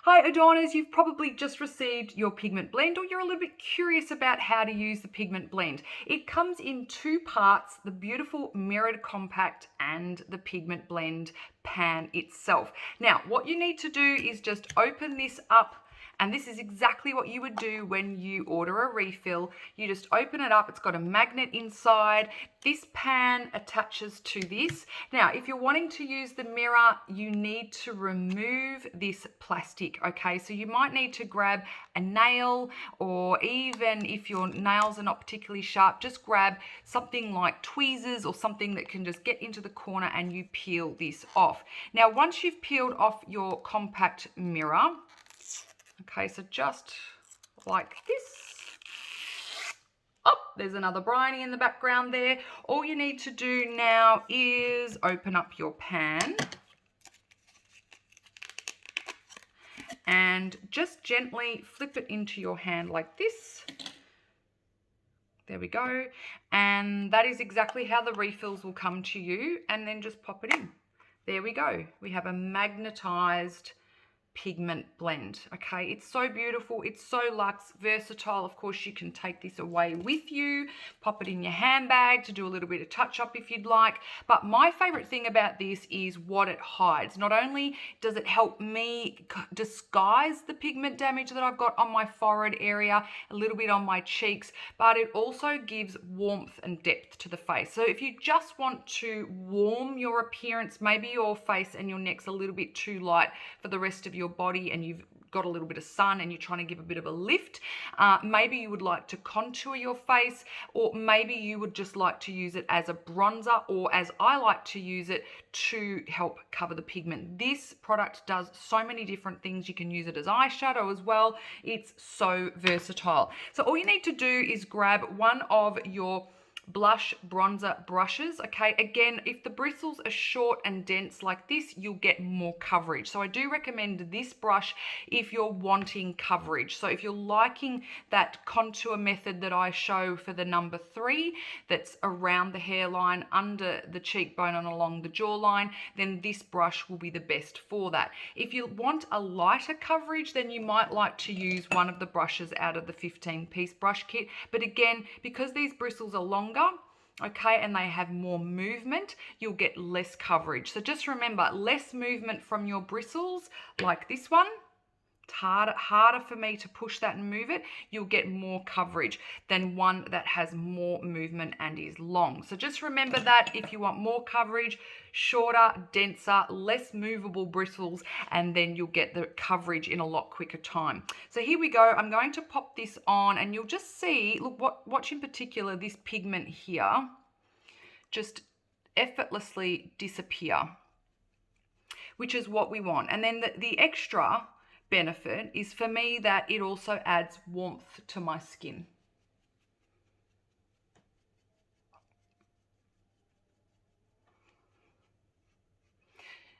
Hi Adonis, you've probably just received your pigment blend, or you're a little bit curious about how to use the pigment blend. It comes in two parts, the beautiful mirrored compact and the pigment blend pan itself. Now, what you need to do is just open this up. And this is exactly what you would do when you order a refill. You just open it up. It's got a magnet inside. This pan attaches to this. Now, if you're wanting to use the mirror, you need to remove this plastic, okay? So you might need to grab a nail, or even if your nails are not particularly sharp, just grab something like tweezers or something that can just get into the corner and you peel this off. Now, once you've peeled off your compact mirror, okay, so just like this. Oh, there's another briny in the background there. All you need to do now is open up your pan and just gently flip it into your hand like this. There we go. And that is exactly how the refills will come to you, and then just pop it in. There we go. We have a magnetized pigment blend. Okay, it's so beautiful, it's so luxe, versatile. Of course, you can take this away with you, pop it in your handbag to do a little bit of touch up if you'd like. But my favorite thing about this is what it hides. Not only does it help me disguise the pigment damage that I've got on my forehead area, a little bit on my cheeks, but it also gives warmth and depth to the face. So if you just want to warm your appearance, maybe your face and your neck's a little bit too light for the rest of your body and you've got a little bit of sun and you're trying to give a bit of a lift, maybe you would like to contour your face, or maybe you would just like to use it as a bronzer, or as I like to use it, to help cover the pigment. This product does so many different things. You can use it as eyeshadow as well. It's so versatile. So all you need to do is grab one of your blush bronzer brushes. Okay, again, if the bristles are short and dense like this, you'll get more coverage. So I do recommend this brush if you're wanting coverage. So if you're liking that contour method that I show for the number 3, that's around the hairline, under the cheekbone and along the jawline, then this brush will be the best for that. If you want a lighter coverage, then you might like to use one of the brushes out of the 15-piece brush kit. But again, because these bristles are longer, okay, and they have more movement, you'll get less coverage. So just remember, less movement from your bristles, like this one. It's harder for me to push that and move it. You'll get more coverage than one that has more movement and is long. So just remember that if you want more coverage, shorter, denser, less movable bristles, and then you'll get the coverage in a lot quicker time. So here we go. I'm going to pop this on and you'll just see, look, watch in particular this pigment here just effortlessly disappear, which is what we want. And then the extra benefit is for me that it also adds warmth to my skin.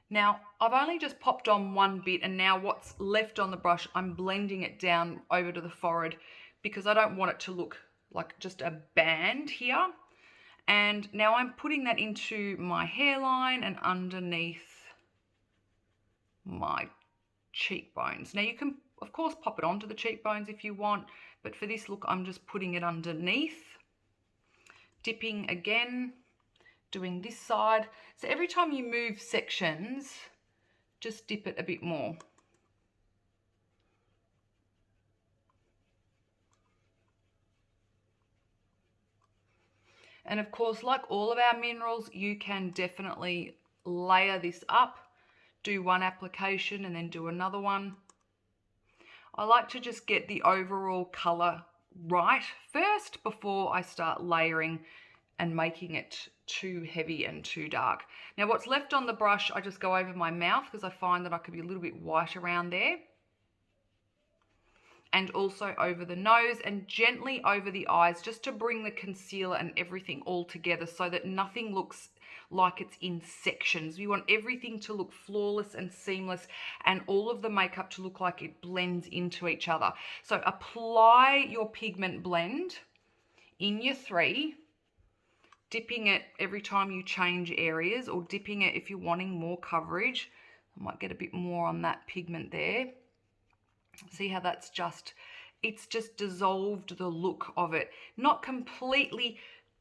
Now, I've only just popped on one bit, and now what's left on the brush, I'm blending it down over to the forehead because I don't want it to look like just a band here. And now I'm putting that into my hairline and underneath my cheekbones. Now you can of course pop it onto the cheekbones if you want, but for this look I'm just putting it underneath, dipping again, doing this side. So every time you move sections, just dip it a bit more. And of course, like all of our minerals, you can definitely layer this up, do one application and then do another one. I like to just get the overall color right first before I start layering and making it too heavy and too dark. Now what's left on the brush, I just go over my mouth because I find that I could be a little bit white around there. And also over the nose and gently over the eyes, just to bring the concealer and everything all together so that nothing looks like it's in sections. We want everything to look flawless and seamless, and all of the makeup to look like it blends into each other. So apply your pigment blend in your 3, dipping it every time you change areas, or dipping it if you're wanting more coverage. I might get a bit more on that pigment there. See how that's it's just dissolved the look of it. Not completely,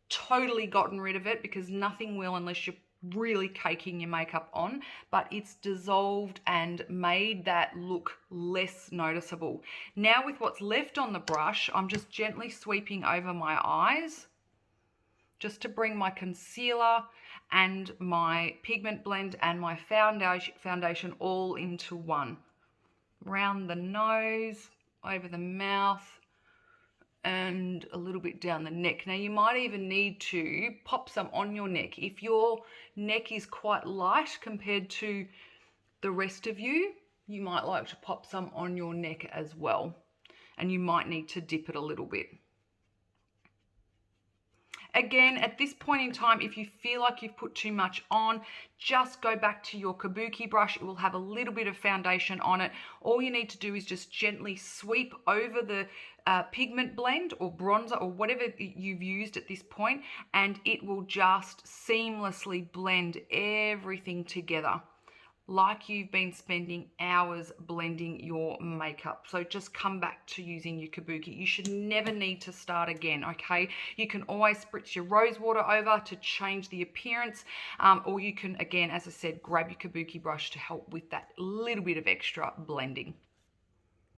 totally gotten rid of it, because nothing will unless you're really caking your makeup on, but it's dissolved and made that look less noticeable. Now with what's left on the brush, I'm just gently sweeping over my eyes just to bring my concealer and my pigment blend and my foundation all into one. Around the nose, over the mouth, and a little bit down the neck. Now you might even need to pop some on your neck. If your neck is quite light compared to the rest of you, you might like to pop some on your neck as well. And you might need to dip it a little bit. Again, at this point in time, if you feel like you've put too much on, just go back to your kabuki brush. It will have a little bit of foundation on it. All you need to do is just gently sweep over the pigment blend or bronzer or whatever you've used at this point, and it will just seamlessly blend everything together, like you've been spending hours blending your makeup. So just come back to using your kabuki. You should never need to start again, okay? You can always spritz your rose water over to change the appearance, or you can, again, as I said, grab your kabuki brush to help with that little bit of extra blending.